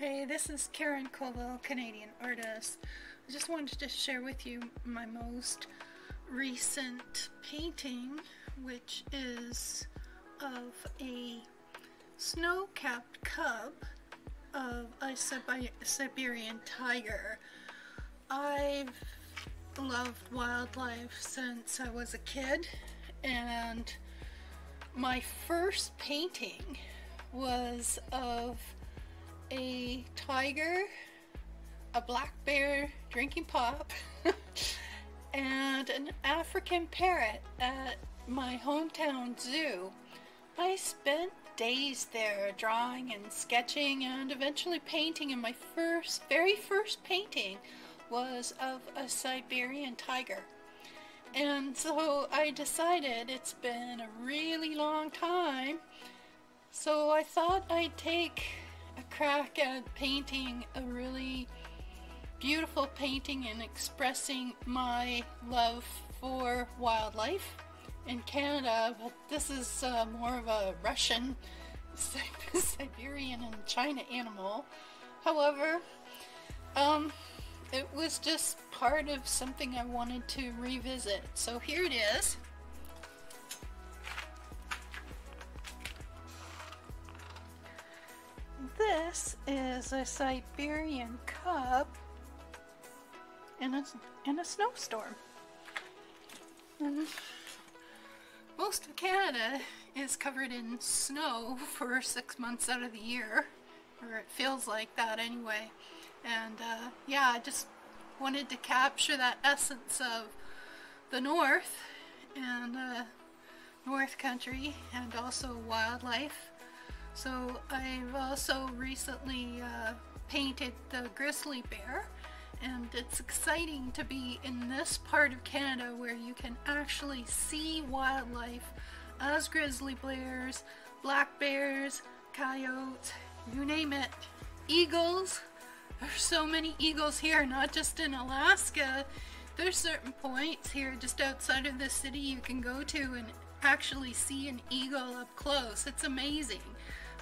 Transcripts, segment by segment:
Hey, this is Karen Colville, Canadian artist. I just wanted to share with you my most recent painting, which is of a snow-capped cub of a Siberian tiger. I've loved wildlife since I was a kid, and my first painting was of a tiger, a black bear drinking pop, and an African parrot at my hometown zoo. I spent days there drawing and sketching and eventually painting, and my very first painting was of a Siberian tiger. And so I decided it's been a really long time, so I thought I'd take a crack at painting a really beautiful painting and expressing my love for wildlife in Canada, but this is more of a Russian, Siberian and China animal. However, it was just part of something I wanted to revisit. So here it is. This is a Siberian cub in a snowstorm. And most of Canada is covered in snow for 6 months out of the year, or it feels like that anyway. And yeah, I just wanted to capture that essence of the North and North Country and also wildlife. So I've also recently painted the grizzly bear, and it's exciting to be in this part of Canada where you can actually see wildlife as grizzly bears, black bears, coyotes, you name it, eagles. There's so many eagles here, not just in Alaska. There's certain points here just outside of the city you can go to and actually see an eagle up close. It's amazing.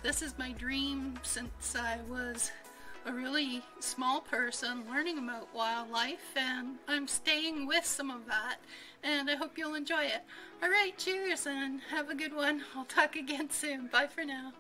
This is my dream since I was a really small person learning about wildlife, and I'm staying with some of that, and I hope you'll enjoy it. Alright, cheers and have a good one. I'll talk again soon. Bye for now.